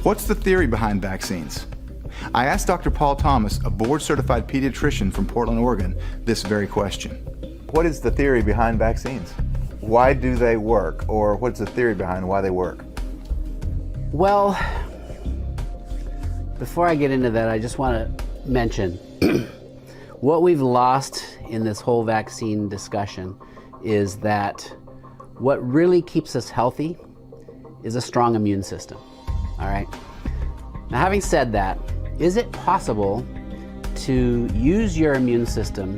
What's the theory behind vaccines? I asked Dr. Paul Thomas, a board-certified pediatrician from Portland, Oregon, this very question. What is the theory behind vaccines? Why do they work? Or what's the theory behind why they work? Well, before I get into that, I just want to mention what we've lost in this whole vaccine discussion is that what really keeps us healthy is a strong immune system, all right? Now, having said that, is it possible to use your immune system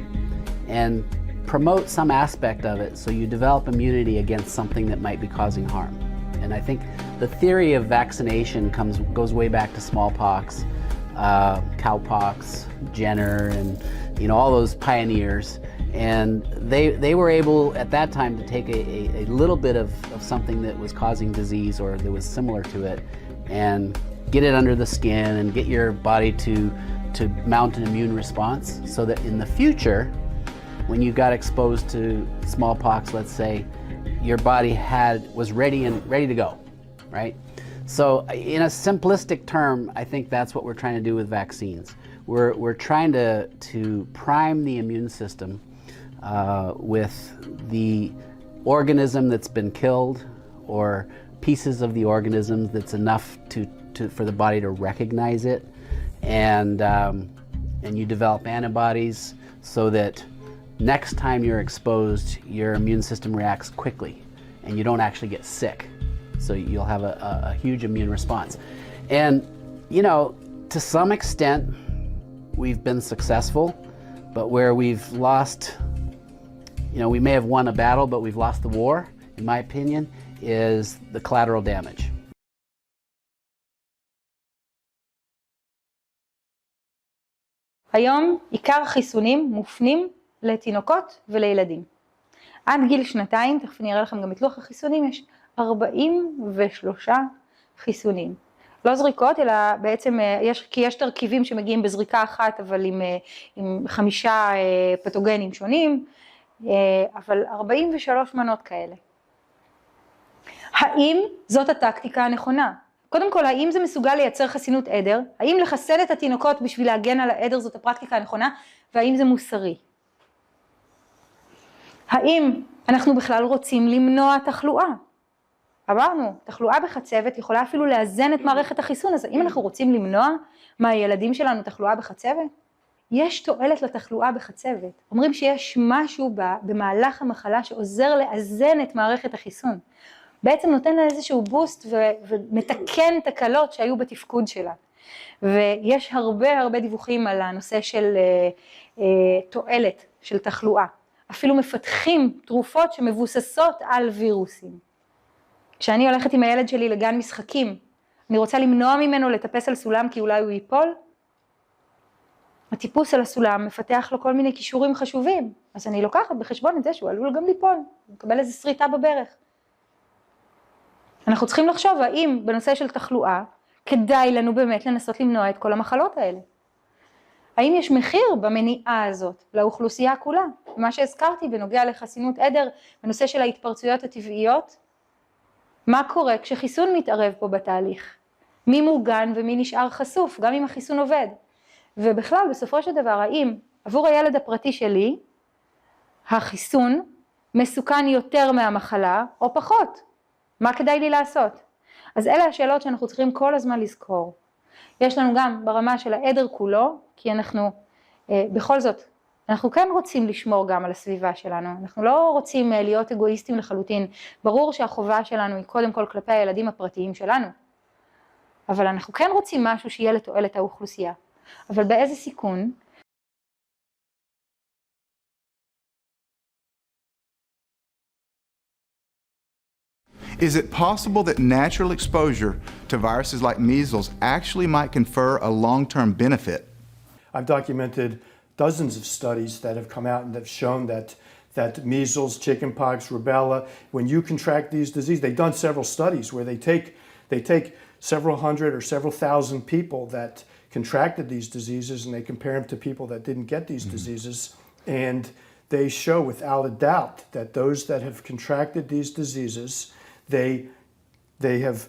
and promote some aspect of it so you develop immunity against something that might be causing harm? And I think the theory of vaccination goes way back to smallpox, cowpox, Jenner, and all those pioneers. And they were able at that time to take a little bit of something that was causing disease or that was similar to it and get it under the skin and get your body to mount an immune response so that in the future, when you got exposed to smallpox, let's say, your body was ready to go, right? So in a simplistic term, I think that's what we're trying to do with vaccines. We're trying to prime the immune system with the organism that's been killed or pieces of the organism that's enough for the body to recognize it, and you develop antibodies so that next time you're exposed, your immune system reacts quickly and you don't actually get sick. So you'll have a huge immune response. And, to some extent, we've been successful, but where we've lost, we may have won a battle, but we've lost the war, in my opinion, is the collateral damage. היום עיקר החיסונים מופנים לתינוקות ולילדים. עד גיל 2, תכף אני אראה לכם גם את לוח החיסונים, יש 43 חיסונים. לא זריקות, אלא בעצם כי יש תרכיבים שמגיעים בזריקה אחת, אבל עם 5 פתוגנים שונים, אבל 43 מנות כאלה. האם זאת הטקטיקה הנכונה? קודם כל, האם זה מסוגל לייצר חסינות עדר? האם לחסן את התינוקות בשביל להגן על העדר זאת הפרקטיקה הנכונה? והאם זה מוסרי? האם אנחנו בכלל רוצים למנוע תחלואה? אמרנו, תחלואה בחצבת יכולה אפילו לאזן את מערכת החיסון, אז האם אנחנו רוצים למנוע מהילדים שלנו תחלואה בחצבת? יש תועלת לתחלואה בחצבת. אומרים שיש משהו במהלך המחלה שעוזר לאזן את מערכת החיסון. בעצם נותן לה איזשהו בוסט ומתקן תקלות שהיו בתפקוד שלה. ויש הרבה דיווחים על הנושא של תועלת, של תחלואה. אפילו מפתחים תרופות שמבוססות על וירוסים. כשאני הולכת עם הילד שלי לגן משחקים, אני רוצה למנוע ממנו לטפס על סולם כי אולי הוא ייפול. הטיפוס על הסולם מפתח לו כל מיני כישורים חשובים, אז אני לוקחת בחשבון את זה שהוא עלול גם ליפול, הוא מקבל איזו שריטה בברך. אנחנו צריכים לחשוב האם בנושא של תחלואה, כדאי לנו באמת לנסות למנוע את כל המחלות האלה. האם יש מחיר במניעה הזאת לאוכלוסייה כולה? מה שהזכרתי בנוגע לחסינות עדר, בנושא של ההתפרצויות הטבעיות, מה קורה כשחיסון מתערב פה בתהליך? מי מוגן ומי נשאר חשוף, גם אם החיסון עובד? ובכלל, בסופו של דבר, האם עבור הילד הפרטי שלי, החיסון מסוכן יותר מהמחלה או פחות? מה כדאי לי לעשות? אז אלה השאלות שאנחנו צריכים כל הזמן לזכור. יש לנו גם ברמה של העדר כולו, כי אנחנו, בכל זאת, אנחנו כן רוצים לשמור גם על הסביבה שלנו. אנחנו לא רוצים להיות אגואיסטים לחלוטין. ברור שהחובה שלנו היא קודם כל כלפי הילדים הפרטיים שלנו. אבל אנחנו כן רוצים משהו שיהיה לתועלת האוכלוסייה. אבל באיזה סיכון? Is it possible that natural exposure to viruses like measles actually might confer a long-term benefit? I've documented dozens of studies that have come out and have shown that measles, chickenpox, rubella, when you contract these diseases, they've done several studies where they take several hundred or several thousand people that contracted these diseases and they compare them to people that didn't get these diseases, and they show without a doubt that those that have contracted these diseases, they have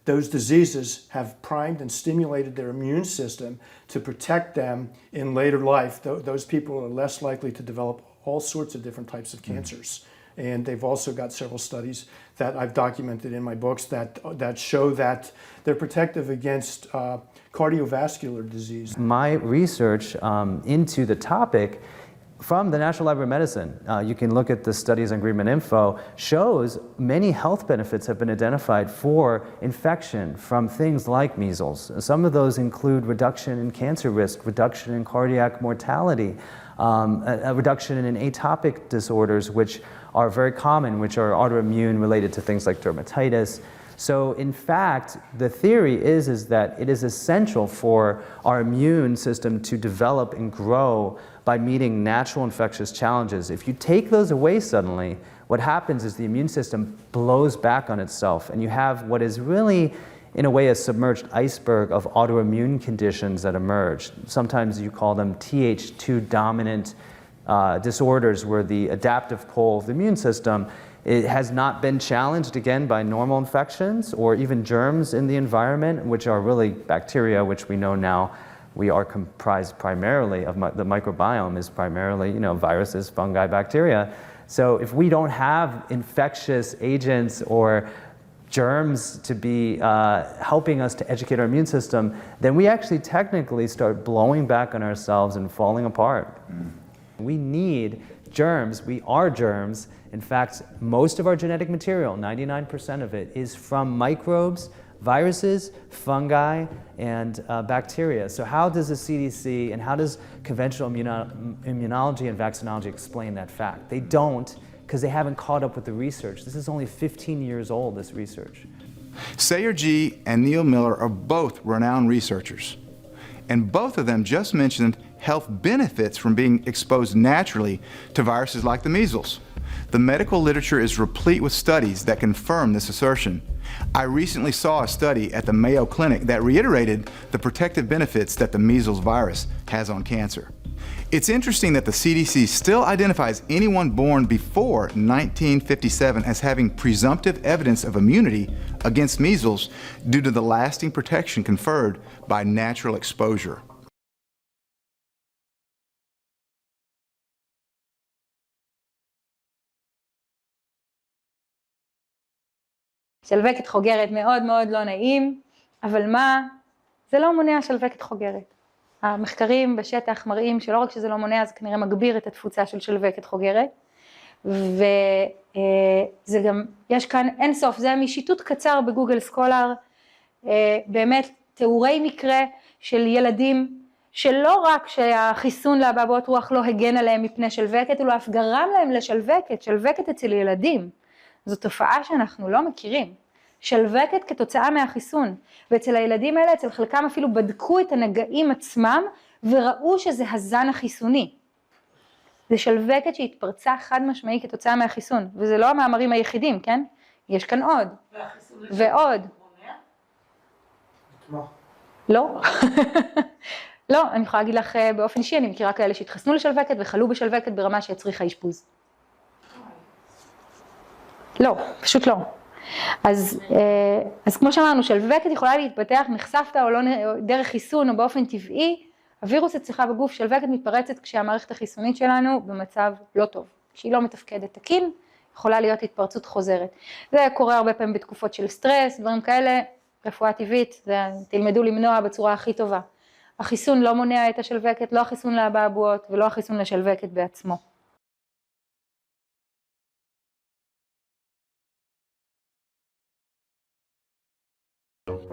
those diseases have primed and stimulated their immune system to protect them in later life. Those people are less likely to develop all sorts of different types of cancers. And they've also got several studies that I've documented in my books that show that they're protective against cardiovascular disease. My research into the topic from the National Library of Medicine, you can look at the studies on Greenman Info, shows many health benefits have been identified for infection from things like measles. Some of those include reduction in cancer risk, reduction in cardiac mortality, a reduction in atopic disorders, which are very common, which are autoimmune related to things like dermatitis. So in fact, the theory is that it is essential for our immune system to develop and grow by meeting natural infectious challenges. If you take those away suddenly, what happens is the immune system blows back on itself, and you have what is really, in a way, a submerged iceberg of autoimmune conditions that emerge. Sometimes you call them Th2 dominant disorders, where the adaptive pole of the immune system, it has not been challenged again by normal infections or even germs in the environment, which are really bacteria, which we know now we are comprised primarily of. The microbiome is primarily, viruses, fungi, bacteria. So if we don't have infectious agents or germs to be helping us to educate our immune system, then we actually technically start blowing back on ourselves and falling apart. We need germs. We are germs. In fact, most of our genetic material, 99% of it, is from microbes, viruses, fungi, and bacteria. So how does the CDC and how does conventional immunology and vaccinology explain that fact? They don't, because they haven't caught up with the research. This is only 15 years old, this research. Sayer G. and Neil Miller are both renowned researchers, and both of them just mentioned health benefits from being exposed naturally to viruses like the measles. The medical literature is replete with studies that confirm this assertion. I recently saw a study at the Mayo Clinic that reiterated the protective benefits that the measles virus has on cancer. It's interesting that the CDC still identifies anyone born before 1957 as having presumptive evidence of immunity against measles due to the lasting protection conferred by natural exposure. שלווקת חוגרת מאוד מאוד לא נעים, אבל מה? זה לא מונע שלווקת חוגרת. המחקרים בשטח מראים שלא רק שזה לא מונע, זה כנראה מגביר את התפוצה של שלווקת חוגרת. וזה גם, יש כאן אינסוף, זה משיטוט קצר בגוגל סקולר, באמת תיאורי מקרה של ילדים, שלא רק שהחיסון לאבעבועות רוח לא הגן עליהם מפני שלווקת, אלא אף גרם להם לשלווקת, שלווקת אצל ילדים. זו תופעה שאנחנו לא מכירים. שלווקת כתוצאה מהחיסון, ואצל הילדים האלה, אצל חלקם אפילו בדקו את הנגעים עצמם, וראו שזה הזן החיסוני. זה שלווקת שהתפרצה חד משמעי כתוצאה מהחיסון, וזה לא המאמרים היחידים, כן? יש כאן עוד. ועוד. לא. לא, אני יכולה להגיד לך באופן אישי, אני מכירה כאלה שהתחסנו לשלווקת וחלו בשלווקת ברמה שהצריכה אשפוז. לא, פשוט לא. אז כמו שאמרנו, שלווקת יכולה להתפתח, נחשפת או לא דרך חיסון או באופן טבעי, הווירוס אצלך בגוף, שלווקת מתפרצת כשהמערכת החיסונית שלנו במצב לא טוב. כשהיא לא מתפקדת תקין, יכולה להיות התפרצות חוזרת. זה קורה הרבה פעמים בתקופות של סטרס, דברים כאלה, רפואה טבעית, תלמדו למנוע בצורה הכי טובה. החיסון לא מונע את השלווקת, לא החיסון לאבעבועות ולא החיסון לשלווקת בעצמו.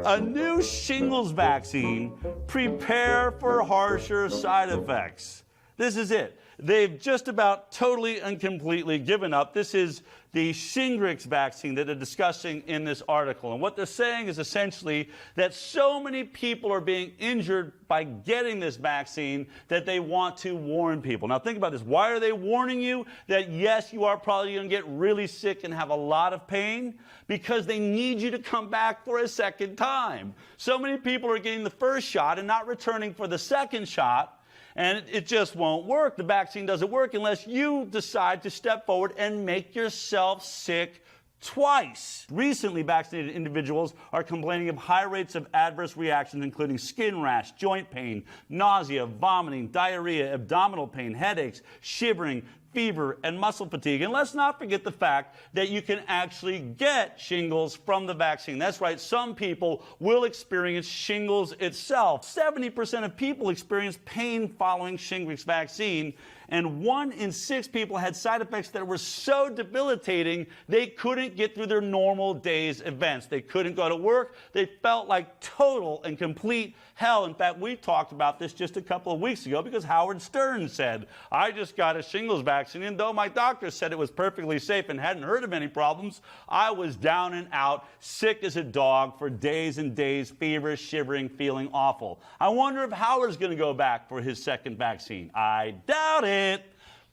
A new shingles vaccine, prepare for harsher side effects. This is it. They've just about totally and completely given up. This is the Shingrix vaccine that they're discussing in this article. And what they're saying is essentially that so many people are being injured by getting this vaccine that they want to warn people. Now think about this. Why are they warning you that yes, you are probably going to get really sick and have a lot of pain? Because they need you to come back for a second time. So many people are getting the first shot and not returning for the second shot. And it just won't work. The vaccine doesn't work unless you decide to step forward and make yourself sick Twice. Recently vaccinated individuals are complaining of high rates of adverse reactions, including skin rash, joint pain, nausea, vomiting, diarrhea, abdominal pain, headaches, shivering, fever, and muscle fatigue. And let's not forget the fact that you can actually get shingles from the vaccine. That's right, some people will experience shingles itself. 70% of people experience pain following shingles vaccine, and 1 in 6 people had side effects that were so debilitating they couldn't get through their normal day's events. They couldn't go to work. They felt like total and complete hell. In fact, we talked about this just a couple of weeks ago because Howard Stern said, I just got a shingles vaccine, and though my doctor said it was perfectly safe and hadn't heard of any problems, I was down and out, sick as a dog for days and days, feverish, shivering, feeling awful. I wonder if Howard's going to go back for his second vaccine. I doubt it.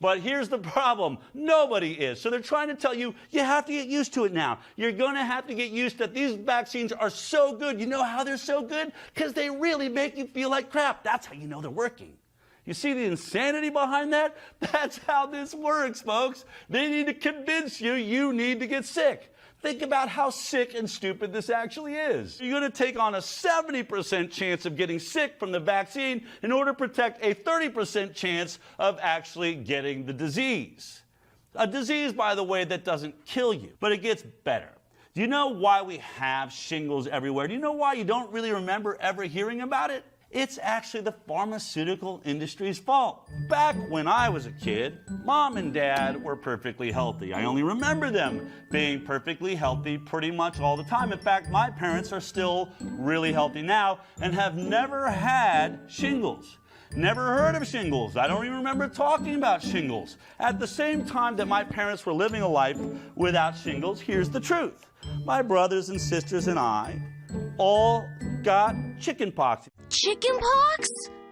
But here's the problem. Nobody is. So they're trying to tell you, you have to get used to it now. You're going to have to get used that these vaccines are so good. You know how they're so good? Because they really make you feel like crap. That's how you know they're working. You see the insanity behind that? That's how this works, folks. They need to convince you you need to get sick. Think about how sick and stupid this actually is. You're going to take on a 70% chance of getting sick from the vaccine in order to protect a 30% chance of actually getting the disease. A disease, by the way, that doesn't kill you, but it gets better. Do you know why we have shingles everywhere? Do you know why you don't really remember ever hearing about it? It's actually the pharmaceutical industry's fault. Back when I was a kid, Mom and Dad were perfectly healthy. I only remember them being perfectly healthy pretty much all the time. In fact, my parents are still really healthy now and have never had shingles. Never heard of shingles. I don't even remember talking about shingles. At the same time that my parents were living a life without shingles, here's the truth. My brothers and sisters and I all got chickenpox. Chickenpox?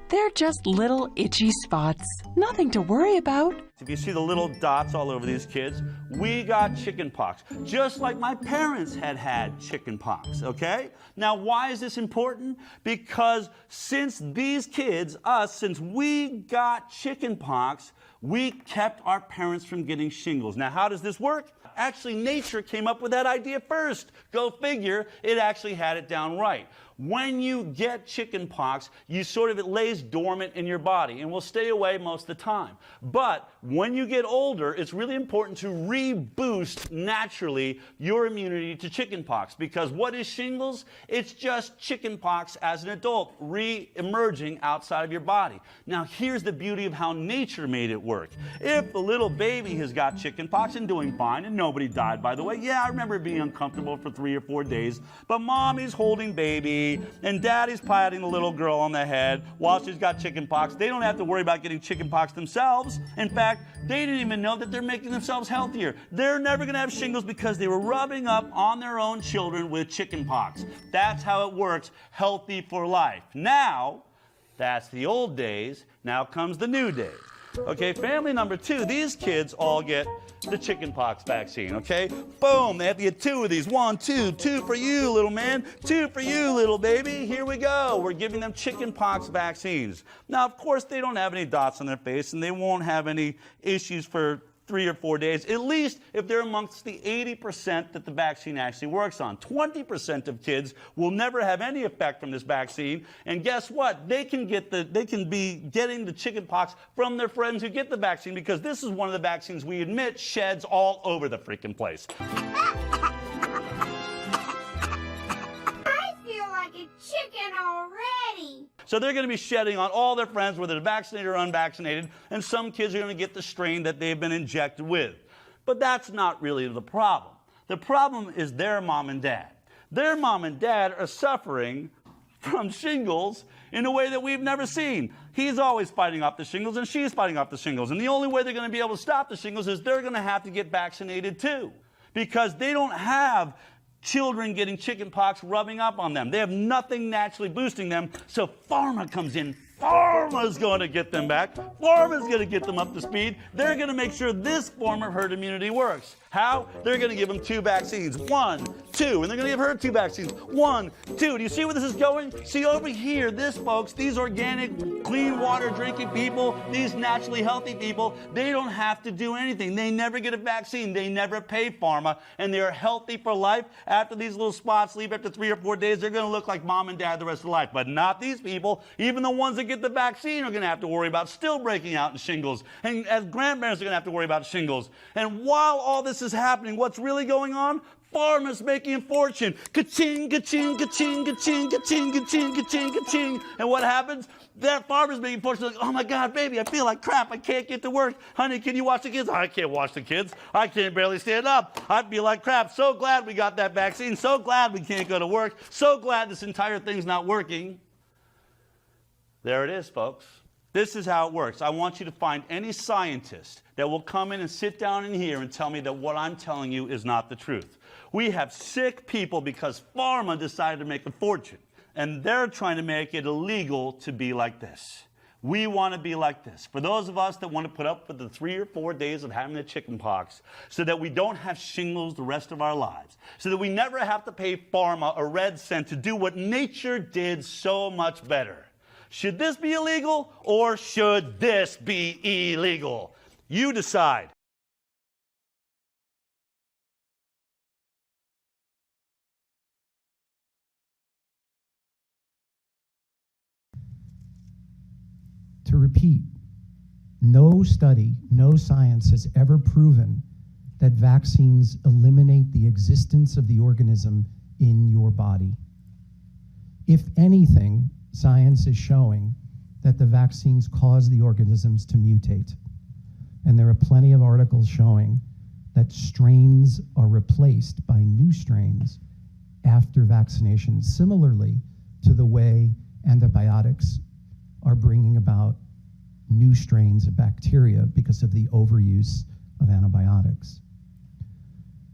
They're just little itchy spots. Nothing to worry about. If you see the little dots all over these kids, we got chickenpox, just like my parents had chickenpox, okay? Now, why is this important? Because since these kids, since we got chickenpox, we kept our parents from getting shingles. Now, how does this work? Actually, nature came up with that idea first. Go figure, it actually had it down right. When you get chickenpox, it lays dormant in your body and will stay away most of the time. But when you get older, it's really important to reboost naturally your immunity to chickenpox, because what is shingles? It's just chickenpox as an adult re-emerging outside of your body. Now, here's the beauty of how nature made it work. If the little baby has got chickenpox and doing fine, and nobody died, by the way, yeah, I remember being uncomfortable for 3 or 4 days, but mommy's holding baby, and daddy's patting the little girl on the head while she's got chickenpox. They don't have to worry about getting chickenpox themselves. In fact, they didn't even know that they're making themselves healthier. They're never going to have shingles because they were rubbing up on their own children with chickenpox. That's how it works, healthy for life. Now, that's the old days. Now comes the new day. Okay, family number 2, these kids all get the chickenpox vaccine, okay? Boom, they have to get 2 of these. 1, 2, 2 for you, little man. 2 for you, little baby. Here we go. We're giving them chickenpox vaccines. Now, of course, they don't have any dots on their face, and they won't have any issues for 3 or 4 days, at least if they're amongst the 80% that the vaccine actually works on. 20% of kids will never have any effect from this vaccine, and guess what? They can be getting the chickenpox from their friends who get the vaccine, because this is one of the vaccines we admit sheds all over the freaking place. I feel like a chicken already. So they're going to be shedding on all their friends, whether they're vaccinated or unvaccinated, and some kids are going to get the strain that they've been injected with. But that's not really the problem. The problem is their mom and dad. Their mom and dad are suffering from shingles in a way that we've never seen. He's always fighting off the shingles, and she's fighting off the shingles. And the only way they're going to be able to stop the shingles is they're going to have to get vaccinated too, because they don't have children getting chickenpox rubbing up on them. They have nothing naturally boosting them, so pharma comes in Pharma's going to get them back. Pharma's going to get them up to speed. They're going to make sure this form of herd immunity works. How? They're going to give them 2 vaccines. 1, 2. And they're going to give her 2 vaccines. 1, 2. Do you see where this is going? See over here, folks, these organic, clean water drinking people, these naturally healthy people, they don't have to do anything. They never get a vaccine. They never pay pharma. And they're healthy for life. After these little spots leave after 3 or 4 days, they're going to look like mom and dad the rest of their life. But not these people. Even the ones that get the vaccine are going to have to worry about still breaking out in shingles. And as grandparents are going to have to worry about shingles. And while all this is happening, what's really going on? Pharma's making a fortune. Ka-ching, ka-ching, ka-ching, ka-ching, ka-ching, ka-ching, ka-ching, ka-ching. And what happens? That farmer's making a fortune. Like, oh my God, baby, I feel like crap. I can't get to work. Honey, can you watch the kids? I can't watch the kids. I can't barely stand up. I feel like crap. So glad we got that vaccine. So glad we can't go to work. So glad this entire thing's not working. There it is, folks. This is how it works. I want you to find any scientist that will come in and sit down in here and tell me that what I'm telling you is not the truth. We have sick people because pharma decided to make a fortune, and they're trying to make it illegal to be like this. We want to be like this. For those of us that want to put up with the 3 or 4 days of having the chicken pox so that we don't have shingles the rest of our lives, so that we never have to pay pharma a red cent to do what nature did so much better. Should this be illegal or should this be illegal? You decide. To repeat, no study, no science has ever proven that vaccines eliminate the existence of the organism in your body. If anything, science is showing that the vaccines cause the organisms to mutate. And there are plenty of articles showing that strains are replaced by new strains after vaccination, similarly to the way antibiotics are bringing about new strains of bacteria because of the overuse of antibiotics.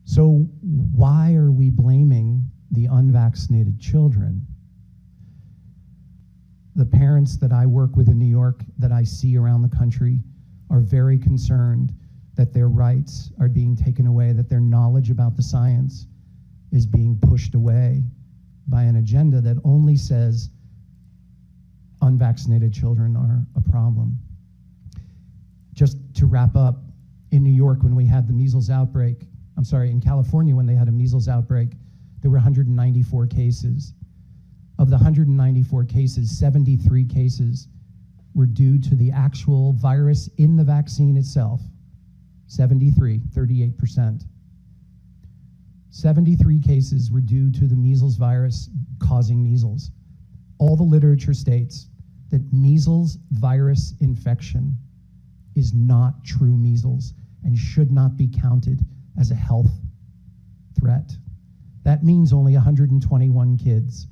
So why are we blaming the unvaccinated children? The parents that I work with in New York, that I see around the country, are very concerned that their rights are being taken away, that their knowledge about the science is being pushed away by an agenda that only says unvaccinated children are a problem. Just to wrap up, in New York when we had the measles outbreak, in California when they had a measles outbreak, there were 194 cases. Of the 194 cases, 73 cases were due to the actual virus in the vaccine itself. 73, 38%. 73 cases were due to the measles virus causing measles. All the literature states that measles virus infection is not true measles and should not be counted as a health threat. That means only 121 kids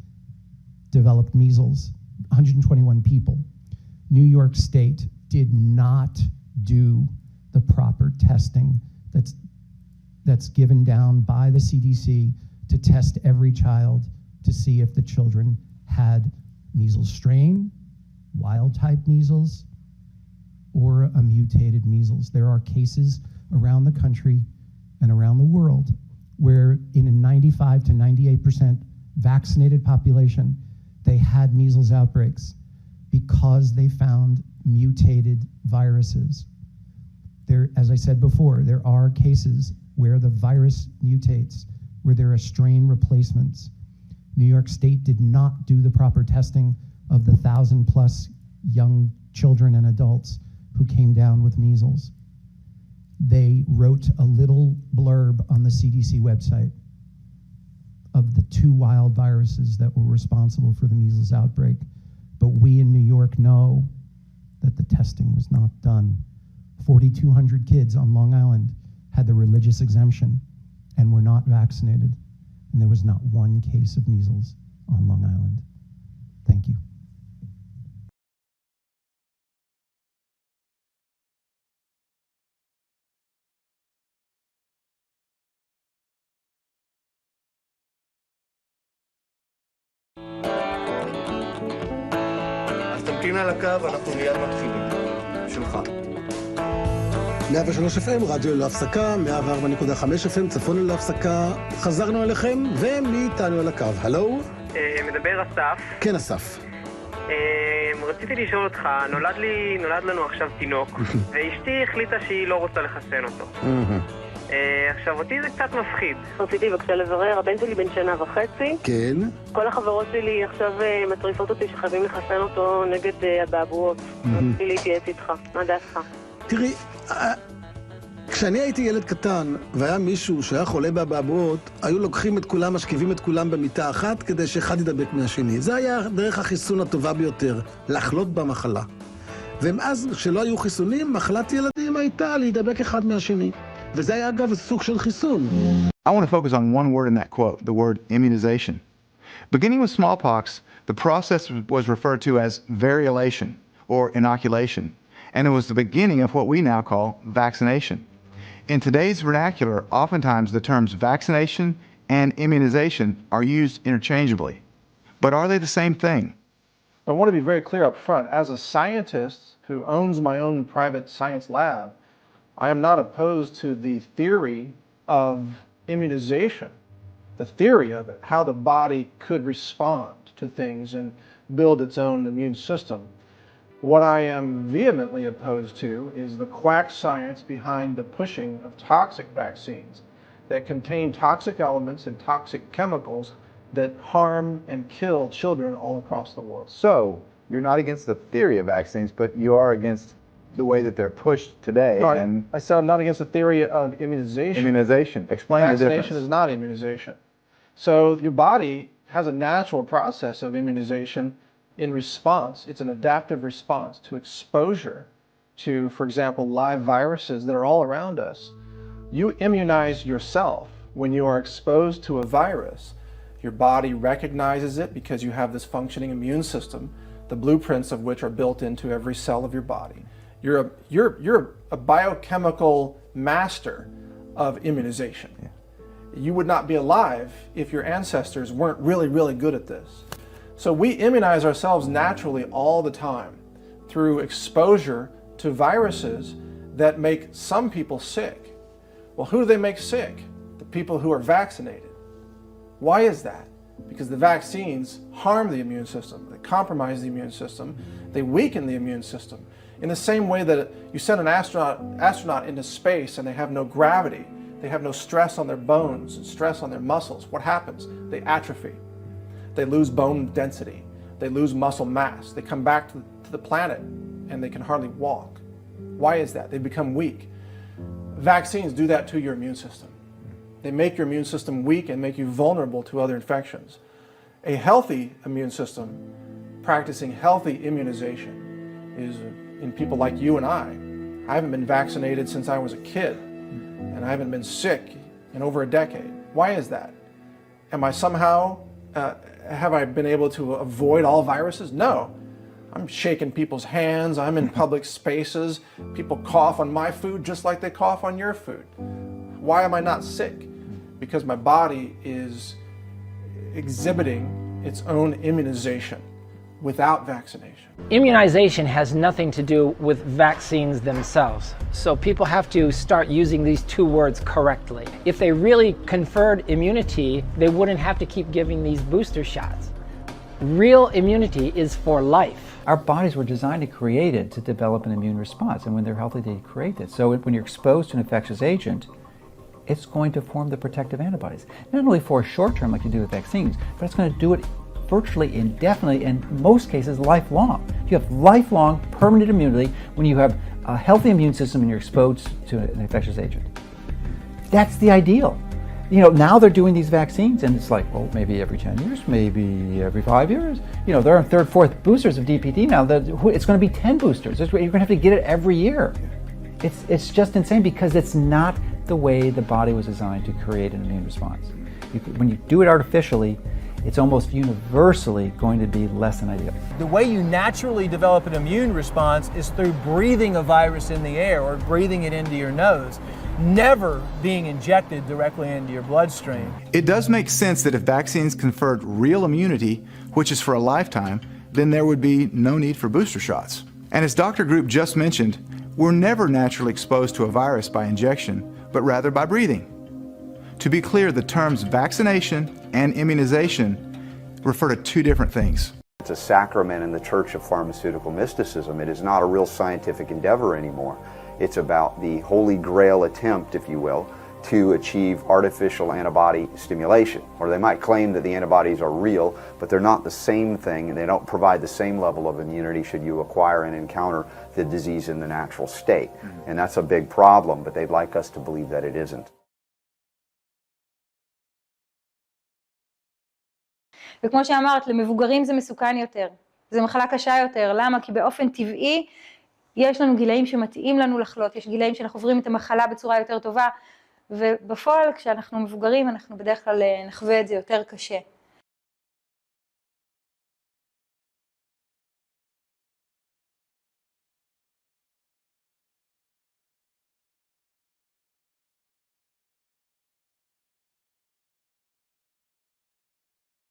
developed measles, 121 people. New York State did not do the proper testing that's given down by the CDC to test every child to see if the children had measles strain, wild type measles, or a mutated measles. There are cases around the country and around the world where in a 95 to 98% vaccinated population, they had measles outbreaks because they found mutated viruses. There, as I said before, there are cases where the virus mutates, where there are strain replacements. New York State did not do the proper testing of the 1,000+ young children and adults who came down with measles. They wrote a little blurb on the CDC website of the 2 wild viruses that were responsible for the measles outbreak. But we in New York know that the testing was not done. 4,200 kids on Long Island had the religious exemption and were not vaccinated. And there was not one case of measles on Long Island. Thank you. על הקו, אנחנו מיד מתחילים. שלך. 103 FM, רדיו ללא הפסקה, 104.5 FM, צפון ללא הפסקה. חזרנו אליכם, ומי איתנו על הקו? הלו? מדבר אסף. כן, אסף. רציתי לשאול אותך, נולד לנו עכשיו תינוק, ואשתי החליטה שהיא לא רוצה לחסן אותו. עכשיו, אותי זה קצת מפחיד. רציתי בבקשה לברר, הבן שלי בן 1.5 שנה. כן. כל החברות שלי עכשיו מטריפות אותי שחייבים לחסן אותו נגד הבעבועות. רציתי להתייעץ איתך, מה דעתך? תראי, כשאני הייתי ילד קטן, והיה מישהו שהיה חולה באבעבועות, היו לוקחים את כולם, משכיבים את כולם במיטה אחת, כדי שאחד ידבק מהשני. זה היה דרך החיסון הטובה ביותר, לחלות במחלה. ומאז, כשלא היו חיסונים, מחלת ילדים הייתה להידבק אחד מהשני. וזה היה אגב סוג של חיסון. I want to focus on one word in that quote, the word immunization. Beginning with smallpox, the process was referred to as variolation or inoculation, and it was the beginning of what we now call vaccination. In today's vernacular, oftentimes the terms vaccination and immunization are used interchangeably. But are they the same thing? I want to be very clear up front. As a scientist who owns my own private science lab, I am not opposed to the theory of immunization, the theory of it, how the body could respond to things and build its own immune system. What I am vehemently opposed to is the quack science behind the pushing of toxic vaccines that contain toxic elements and toxic chemicals that harm and kill children all across the world. So, you're not against the theory of vaccines, but you are against the way that they're pushed today. No, and I said I'm not against the theory of immunization. Immunization. Explain the difference. Vaccination is not immunization. So your body has a natural process of immunization in response. It's an adaptive response to exposure to, for example, live viruses that are all around us. You immunize yourself when you are exposed to a virus. Your body recognizes it because you have this functioning immune system, the blueprints of which are built into every cell of your body. You're a biochemical master of immunization. Yeah. You would not be alive if your ancestors weren't really, really good at this. So we immunize ourselves naturally all the time through exposure to viruses that make some people sick. Well, who do they make sick? The people who are vaccinated. Why is that? Because the vaccines harm the immune system, they compromise the immune system, they weaken the immune system. In the same way that you send an astronaut into space and they have no gravity, they have no stress on their bones and stress on their muscles, what happens? They atrophy. They lose bone density. They lose muscle mass. They come back to the planet and they can hardly walk. Why is that? They become weak. Vaccines do that to your immune system. They make your immune system weak and make you vulnerable to other infections. A healthy immune system, practicing healthy immunization, is in people like you and I. I haven't been vaccinated since I was a kid, and I haven't been sick in over a decade. Why is that? Am I somehow, have I been able to avoid all viruses? No. I'm shaking people's hands, I'm in public spaces, people cough on my food just like they cough on your food. Why am I not sick? Because my body is exhibiting its own immunization without vaccination. Immunization has nothing to do with vaccines themselves. So people have to start using these two words correctly. If they really conferred immunity, they wouldn't have to keep giving these booster shots. Real immunity is for life. Our bodies were designed and created to develop an immune response, and when they're healthy, they create it. So when you're exposed to an infectious agent, it's going to form the protective antibodies. Not only for a short term like you do with vaccines, but it's going to do it virtually indefinitely, and in most cases lifelong. You have lifelong permanent immunity when you have a healthy immune system and you're exposed to an infectious agent. That's the ideal. You know, now they're doing these vaccines and it's like, well, maybe every 10 years, maybe every 5 years. You know, they're on third, fourth boosters of DPT now. It's going to be 10 boosters. You're going to have to get it every year. It's just insane because it's not the way the body was designed to create an immune response. When you do it artificially, it's almost universally going to be less than ideal. The way you naturally develop an immune response is through breathing a virus in the air or breathing it into your nose, never being injected directly into your bloodstream. It does make sense that if vaccines conferred real immunity, which is for a lifetime, then there would be no need for booster shots. And as Dr. Group just mentioned, we're never naturally exposed to a virus by injection, but rather by breathing. To be clear, the terms vaccination and immunization refer to two different things. It's a sacrament in the Church of Pharmaceutical Mysticism. It is not a real scientific endeavor anymore. It's about the holy grail attempt, if you will, to achieve artificial antibody stimulation. Or they might claim that the antibodies are real, but they're not the same thing, and they don't provide the same level of immunity should you acquire and encounter the disease in the natural state. And that's a big problem, but they'd like us to believe that it isn't. וכמו שאמרת, למבוגרים זה מסוכן יותר. זה מחלה קשה יותר. למה? כי באופן טבעי יש לנו גילאים שמתאים לנו לחלות, יש גילאים שאנחנו עוברים את המחלה בצורה יותר טובה, ובפועל כשאנחנו מבוגרים אנחנו בדרך כלל נחווה את זה יותר קשה.